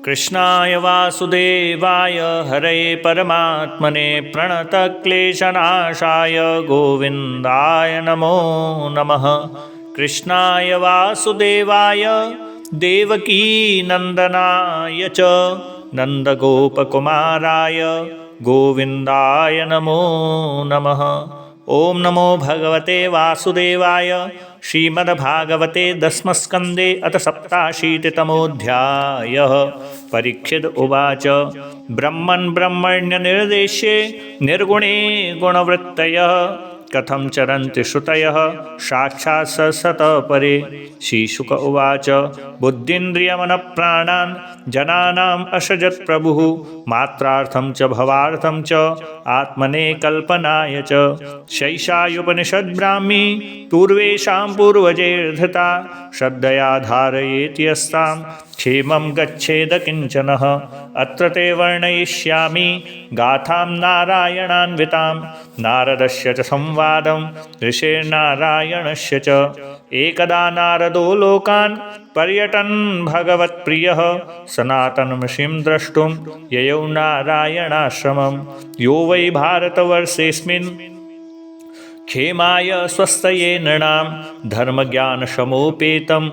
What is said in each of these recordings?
कृष्णाय वासुदेवाय हरये परमात्मने प्रणतक्लेशनाशाय गोविन्दाय नमो नमः। कृष्णाय वासुदेवाय देवकीनन्दनाय च नन्दगोपकुमाराय गोविन्दाय नमो नमः। ओम नमो भगवते वासुदेवाय। श्रीमद्भागवते दशमस्कन्धे अथ सप्ताशीतितमोऽध्यायः। परीक्षित उवाच ब्रह्मन् ब्रह्मण्यनिर्देश्ये निर्गुणे गुणवृत्तयः कथं चरन्ति श्रुतयः साक्षात् सतः परे। श्रीशुक उवाच बुद्धीन्द्रियमनप्राणान् जनानाम् असृजत् प्रभुः मात्रार्थं च भवार्थं च आत्मने कल्पनाय च। शैषायुपनिषद्ब्राह्मी पूर्वेषां पूर्वजैर्धृता श्रद्धया धारयेत् यस्तां क्षेमं गच्छेद किञ्चनः। अत्र ते वर्णयिष्यामि गाथां नारायणान्वितां नारदस्य च संवादं ऋषिर्नारायणस्य च। एकदा नारदो लोकान् पर्यटन् भगवत्प्रियः सनातनमषिं द्रष्टुं ययौ नारायणाश्रमं। यो वै भारतवर्षेऽस्मिन् क्षेमाय स्वस्थये नृणां धर्मज्ञानसमुपेतम्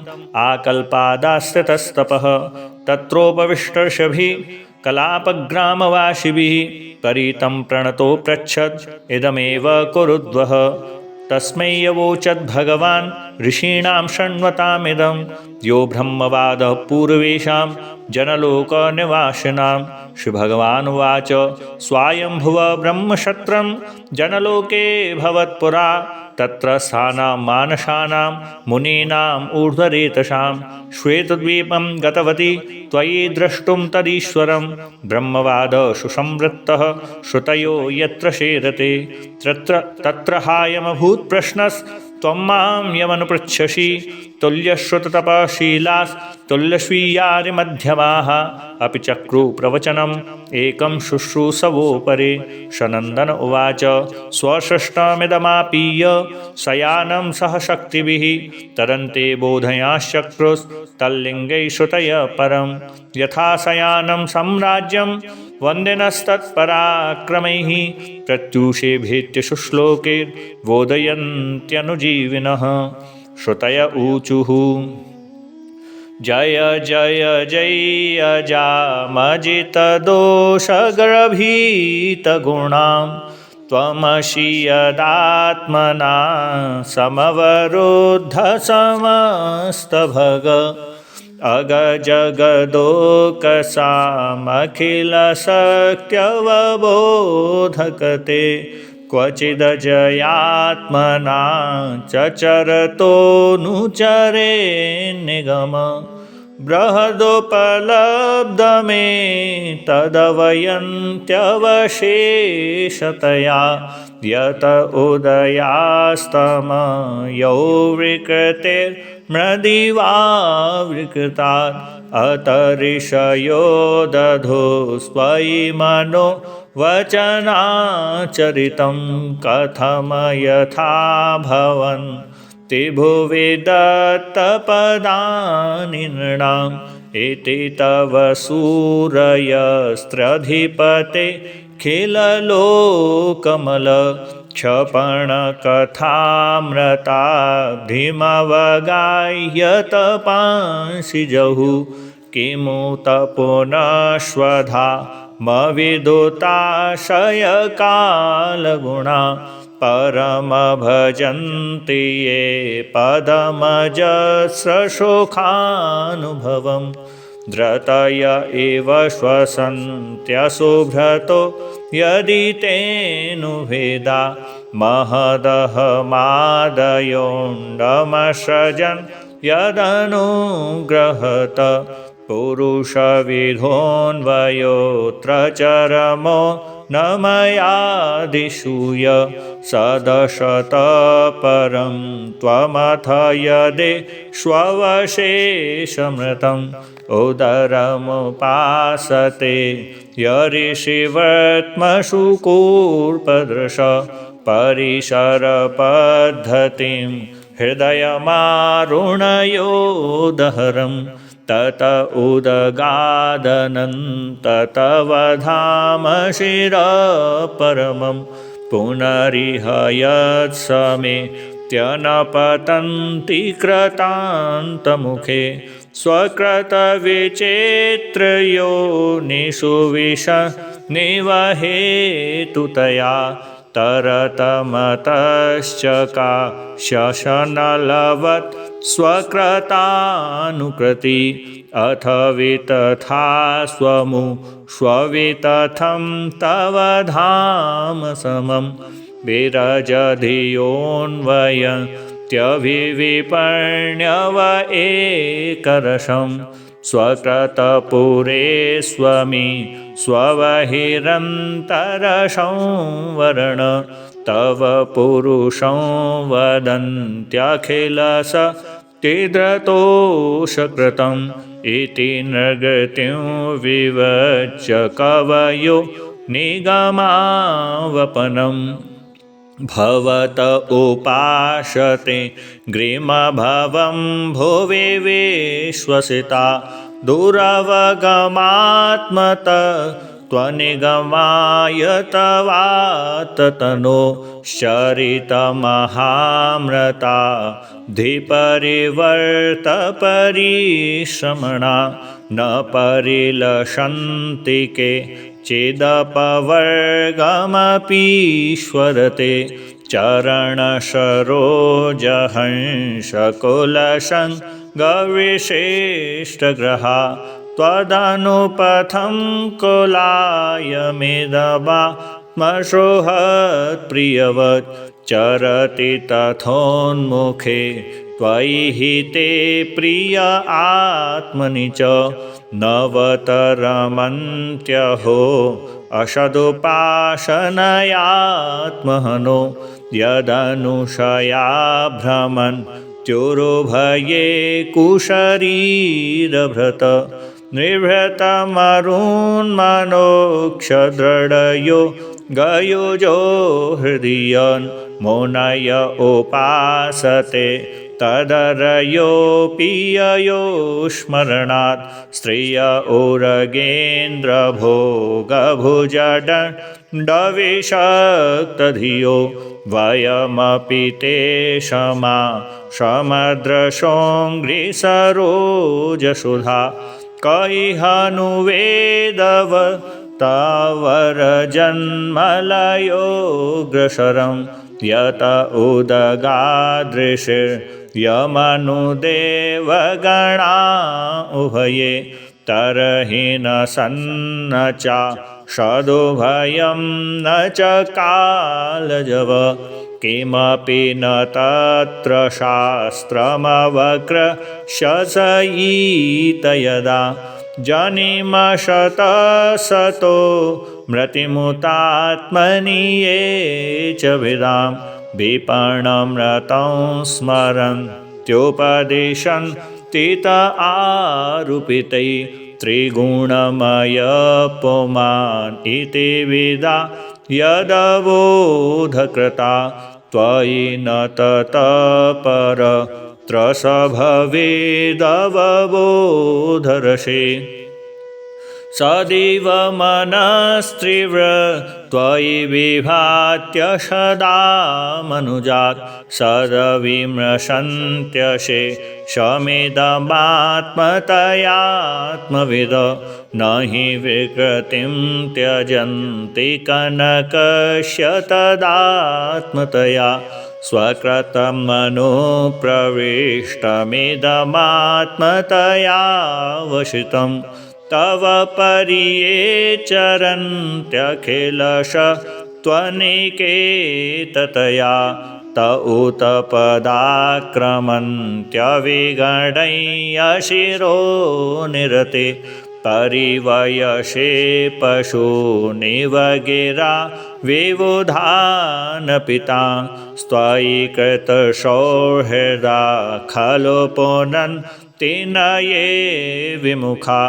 आकल्पादाश्रितस्तपः। तत्रोपविष्टर्षभिः कलापग्रामवासिभिः परितं प्रणतो पृच्छत् इदमेव कुरुद्वः। तस्मै अवोचत् भगवान् ऋषीणां शृण्वतामिदं यो ब्रह्मवादः पूर्वेषां जनलोकनिवासिनां। श्रीभगवानुवाच स्वायंभुव ब्रह्मक्षत्रं जनलोके भवत्पुरा तत्र स्थानां मानसानां मुनीनाम् ऊर्ध्वरेतसां। श्वेतद्वीपं गतवती त्वयि द्रष्टुं तदीश्वरं ब्रह्मवादः सुसंवृत्तः श्रुतयो यत्र शेरते। तत्र हायमभूत् प्रश्नस्त्वं मां यमनुपृच्छसि तुल्यश्रुततपशीलास्तुल्यस्वीयादिमध्यमाः अपि चक्रुः प्रवचनम् एकं शुश्रूषवोपरि। सनन्दन उवाच स्वसृष्टमिदमापीय शयानं सह शक्तिभिः तदन्ते बोधयाश्चक्रुस्तल्लिङ्गैः श्रुतय परं। यथा शयानं साम्राज्यं वन्दिनस्तत्पराक्रमैः प्रत्यूषे भेत्य शुश्लोकैर्बोधयन्त्यनुजीविनः। श्रुतय ऊचुः जय जय जय अजामजितदोषगर्भीतगुणां त्वमसि यदात्मना समवरुद्ध समस्तभग। अगजगदोकसामखिलशक्त्यवबोधकते क्वचिदजयात्मना चरतोऽनुचरे निगम। बृहदुपलब्धमे तदवयन्त्यवशेषतया यत उदयास्तमयो विकृतिर्मृदिवाविकृतात्। अत ऋषयो दधो स्वयि मनो वचनाचरितं कथम यथा भवन् भुवि दत्तपदानि नृणाम्। इति तव सूरयस्त्रधिपते खिललोकमल क्षपणकथामृताब्धिमवगाह्यतपांसि जहुः किमु तपोनश्वधा मविदुताशयकालगुणा परमभजन्ति ये पदमजस्रशोखानुभवम्। धृतय एव श्वसन्त्यशुभ्रतो यदि तेऽनुभेदा महदहमादयोऽण्डमसृजन् यदनुग्रहत। पुरुषविधोऽन्वयोऽत्र चरमो न मयादिशूय सदशतपरं त्वमथ यदेष्वशेषमृतम्। उदरमुपासते यऋषिवर्त्मशुकूर्पदृश परिसरपद्धतिं हृदयमारुणयोदहरं। तत उदगादनन्ततव धाम शिरपरमं पुनरिह यत्समेत्यनपतन्ति कृतान्तमुखे स्वकृतविचित्रयोनिषु विषनिवहेतुतया तरतमतश्चका शशनलवत् स्वकृतानुकृति अथ वितथा स्वमु स्ववितथं तव धाम समं विरजधियोन्वयत्यभिविपर्ण्यव एकरसं स्वकृतपुरे स्वमी स्वबहिरन्तरसंवरण तव पुरुषं वदन्त्यखिलशक्तिधृतोषकृतम् इति नृगतिं विवच्य कवयो निगमावपनम् भवत उपासते ग्रीमभवं भुवि विश्वसिता दुरवगमात्मत त्वनिगमाय तवाततनो चरितमहामृता धिपरिवर्तपरिश्रमणा न परिलसन्ति के चेदपवर्गमपीश्वरते चरणसरोजहंसकुलसङ्गविशिष्टग्रहा त्वदनुपथं कुलायमेदवात्मसुहृत्प्रियवत् चरति तथोन्मुखे त्वयि हि ते प्रिय आत्मनि च नवतरमन्त्यहो असदुपासनयात्महनो यदनुशया भ्रमन्त्युरुभये कुशरीरभृत निभृतमरुन्मनोक्षदृढयो गयुजो हृदीयन् मुनय उपासते तदरयोऽपि ययो स्मरणात् स्त्रिय उरगेन्द्रभोगभुजदण्डविषक्तधियो वयमपि ते क्षमा समद्रशोऽङ्घ्रिसरोजसुधा कैहनुवेदव तावरजन्मलयोऽग्रसरं यत उदगादृशिर्यमनुदेवगणा उभये तरहि न सन्न च सदुभयं न च कालजव किमपि न तत्र शास्त्रमवक्रशसयीत यदा जनिमशतसतो मृतिमुतात्मनि ये च विदां विपणमृतं स्मरन्त्युपदिशन्ति त आरूपितै त्रिगुणमय पुमान् इति विदा यदबोधकृता त्वयि न ततपरत्रस भवेदवबोधरसे सदैव मनस्त्रिव्र त्वयि विभात्य सदा मनुजात् सदविमृशन्त्यशे शमिदमात्मतयात्मविद न हि विकृतिं त्यजन्ति कनकस्य तदात्मतया स्वकृतमनुप्रविष्टमिदमात्मतयावशितं तव परियेचरन्त्यखिलश त्वनिकेततया त उत्पदाक्रमन्त्यविगणय्यशिरो निरते परिवयसे पशूनिवगिरा विबुधानपिता स्त्वयि कृतसौहृदा खलु पुनन्ति न ये विमुखा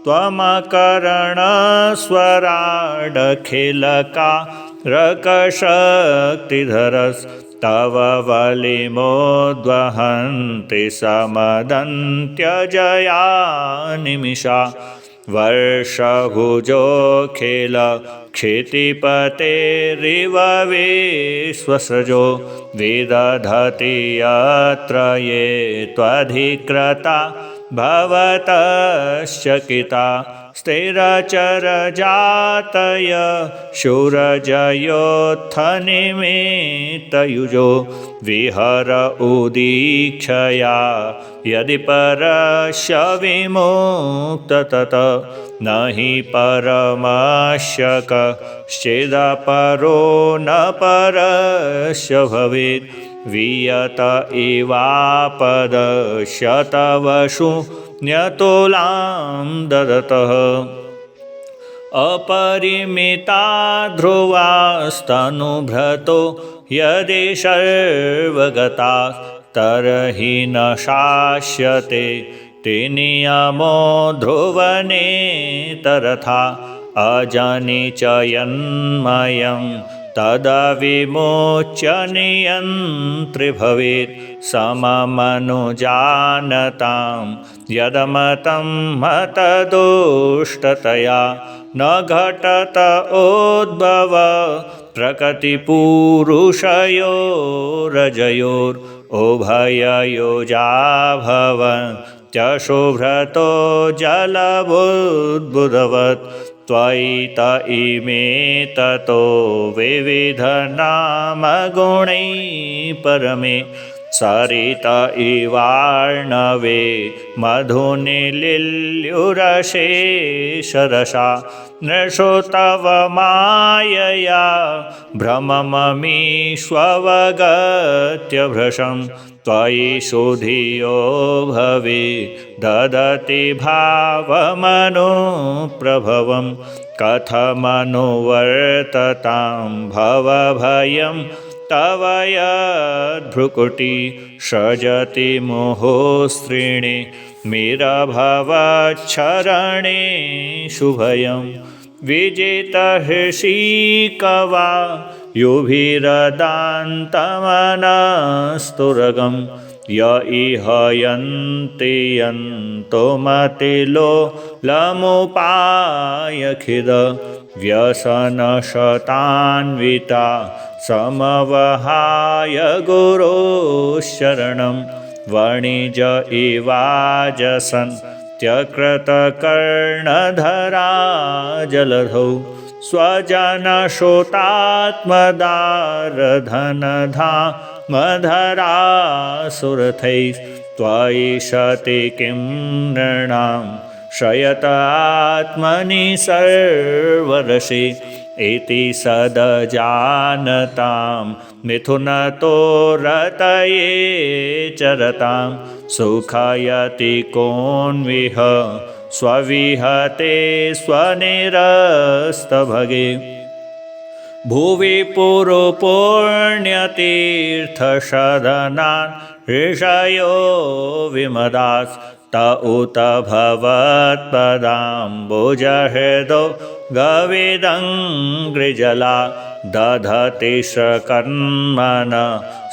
त्वमकरणस्वराडखिलका रकशक्तिधरस् तव वलिमोद्वहन्ति समदन्त्यजया निमिषा वर्षभुजोऽखिल क्षितिपतेरिव विश्वसृजो विदधति यत्र ये त्वधिकृता भवतश्चकिता स्थिरचरजातय शूरजयोत्थनिमित्तयुजो विहर उदीक्षया यदि परस्य विमुक्ततत न हि परमस्य कश्चिदपरो न परस्य भवेत् वियत इवापदशतवशु न्यतोलां ददतः अपरिमिता ध्रुवास्तनुभृतो यदि सर्वगता तर्हि न शास्यते ते नियमो ध्रुवनेतरथा अजनि च यन्मयं तदविमोच्य नियन्त्रि भवेत् सममनुजानतां यदमतं मतदुष्टतया न घटत उद्भव प्रकृतिपुरुषयोरजयोरुभययोजा भवन्त्यशुभ्रतो जलबुद्बुदवत् त्वयि त इमे ततो विविधनामगुणैः परमे सरित इवार्णवे मधुनिलिल्युरशेषरसा नृषो तव मायया भ्रमममीष्ववगत्य त्वयि सुधियो भवे ददति भावमनुप्रभवं कथमनुवर्ततां भवभयं तव यद्भ्रुकुटी सजति मुहुस्त्रीणि मिरभवच्छरणे शुभयं विजितहृषिकवा युभिरदान्तमनस्तुरगं य इह यन्ति यन्तो मतिलोलमुपायखिद व्यसनशतान्विता समवहाय गुरोशरणं वणिज इवाजसन् त्यकृतकर्णधरा जलधौ स्वजनश्रोतात्मदारधनधामधरासुरथैः त्वयि सति किं नृणां शयत आत्मनि सर्वरसे इति सदजानतां मिथुनतो रतये चरतां सुखयति कोन्विह स्वविहते स्वनिरस्तभगे भुवि पुरुपुण्यतीर्थसदनान् ऋषयो विमदास् त उत भवत्पदाम्बुजहृदो गविदङ्घ्रिजला दधति सकर्मण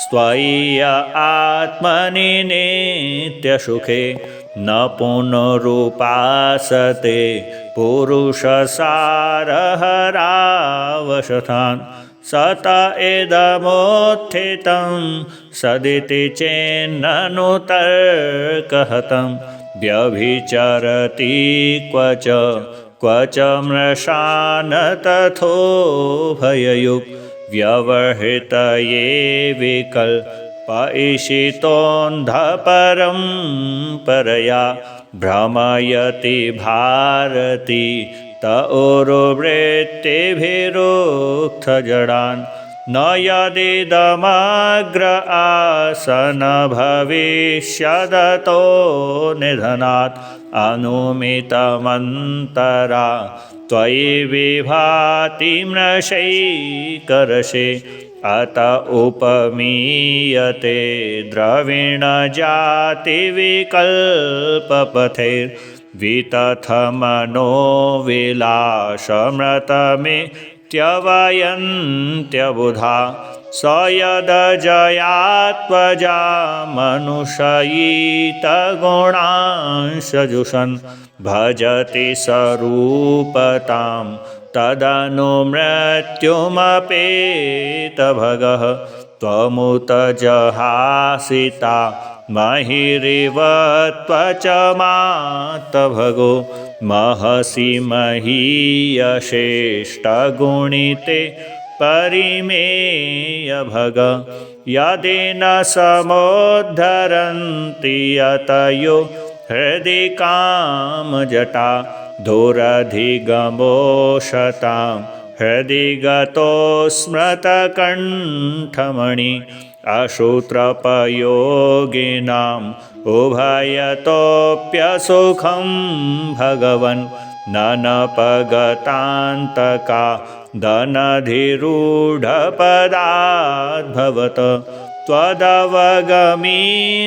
स्त्वयि आत्मनि नित्यसुखे न पुनरुपासते पुरुषसारहरावशथान् सत इदमुत्थितं सदिति चेन्ननु तर्कहतं व्यभिचरति क्व च मृषान् तथोभययुक् व्यवहृतये विकल्पयिषितोऽन्धपरं परया भ्रमयति भारती त उरुवृत्तिभिरुक्थजडान् न यदिदमग्र आसन भविष्यदतो निधनात् अनुमितमन्तरा त्वयि विभाति मृषैकरसे अत उपमीयते द्रविणजातिविकल्पपथैर्वितथमनोविलासमृतमित्यवयन्त्यबुधा स यदजयात्वजा मनुष्ययितगुणांशजुषन् भजति स्वरूपतां तदनु मृत्युमपेतभगः त्वमुत जहासिता महिरिव त्वचमात्तभगो महसि महीयशेष्टगुणिते परिमेय भग यदि न समुद्धरन्ति यतयो हृदि कामजटा धुरधिगमोषतां हृदि गतो स्मृतकण्ठमणि अश्रुत्रपयोगिनाम् उभयतोऽप्यसुखं भगवन् ननपगतान्तका दनधिरूढपदाद्भवत त्वदवगमी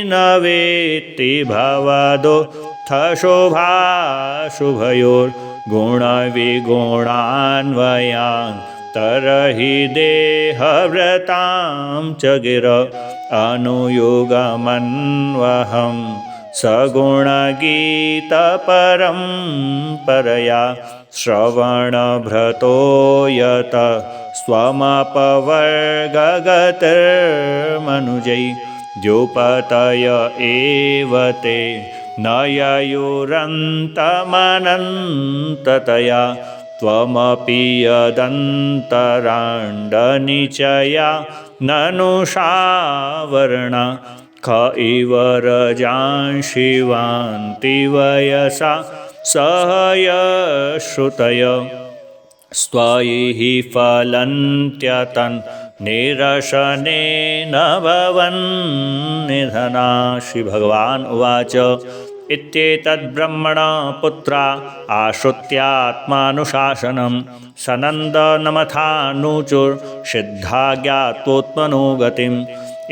न वेत्ति भवदुत्थशुभाशुभयोर्गुणविगुणान्वयान् तरहि देहव्रतां च गिर अनुयुगमन्वहं सगुणगीतपरं परया श्रवणभृतो यत स्वमपवर्गगतिर्मनुजै द्युपतय एव ते न ययुरन्तमनन्ततया त्वमपि यदन्तराण्डनिचया ननुषावर्णा ख इव रजांशिवान्ति वयसा सहयश्रुतय स्वैः फलन्त्यतन् निरशनेन भवन्निधना। श्री भगवान् उवाच इत्येतद्ब्रह्मण पुत्रा आश्रुत्यात्मानुशासनं सनन्दनमथानुचुर्सिद्धा ज्ञात्वोत्मनो गतिम्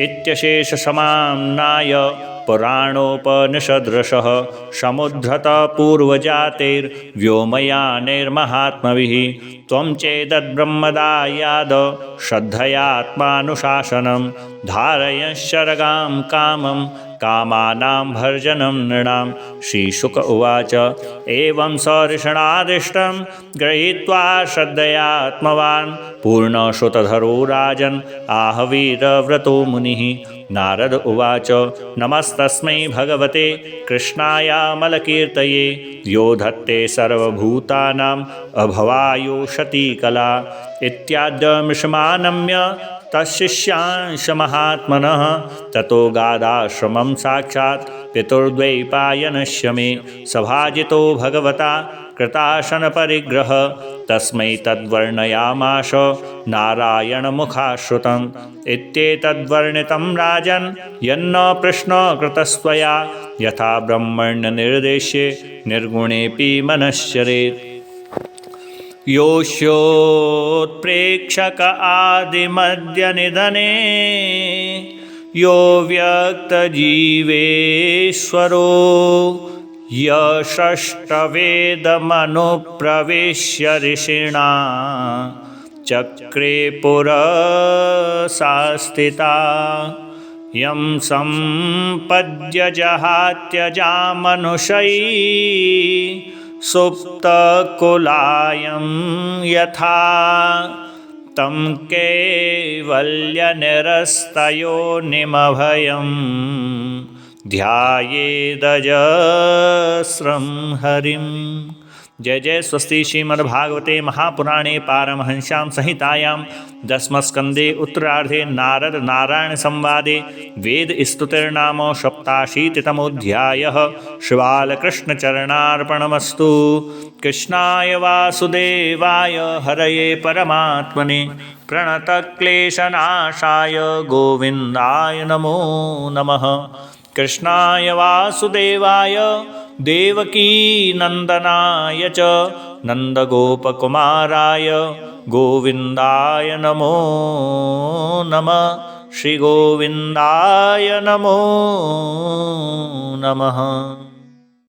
इत्यशेषसमाम्नाय पुराणोपनिषदृशः समुद्धृतपूर्वजातेर्व्योमयानैर्महात्मभिः त्वं चेदद्ब्रह्मदायाद श्रद्धयात्मानुशासनं धारयश्चरगां कामं कामानां भर्जनं नृणां। श्रीशुक उवाच एवं स ऋषणादिष्टं गृहीत्वा श्रद्धयात्मवान् पूर्णश्रुतधरो राजन् आहवीरव्रतो मुनिः। नारद उवाच नमस्तस्मै भगवते कृष्णायामलकीर्तये यो धत्ते सर्वभूतानाम् अभवायुषति कला इत्याद्यमिषमानम्य तच्छिष्यांशमहात्मनः ततो गादाश्रमं साक्षात् पितुर्द्वैपायनस्य मे सभाजितो भगवता कृताशनपरिग्रह तस्मै तद्वर्णयामाश नारायणमुखाश्रुतम् इत्येतद्वर्णितं राजन् यन्न प्रश्नो कृतस्त्वया यथा ब्रह्मण्यनिर्देश्ये निर्गुणेऽपि मनश्चरेत्। योऽस्योत्प्रेक्षक आदिमध्यनिधने यो व्यक्तजीवेश्वरो यषष्टवेदमनुप्रविश्य ऋषिणा चक्रे पुरसास्थिता यं सम्पद्य जहात्यजामनुषैः सुप्तकुलायं यथा तं कैवल्यनिरस्तयोनिमभयं ध्यायेदजस्रं हरिम्। जय जय स्वस्ति। श्रीमद्भागवते महापुराणे पारमहंस्यां संहितायां दशमस्कन्धे उत्तरार्धे नारद नारायण संवादे वेदस्तुतिर्नाम सप्ताशीतितमोऽध्यायः। श्रीबालकृष्णचरणार्पणमस्तु। कृष्णाय वासुदेवाय हरये परमात्मने प्रणतक्लेशनाशाय गोविन्दाय नमो नमः। कृष्णाय वासुदेवाय देवकीनन्दनाय च नन्दगोपकुमाराय गोविन्दाय नमो नमः। श्रीगोविन्दाय नमो नमः।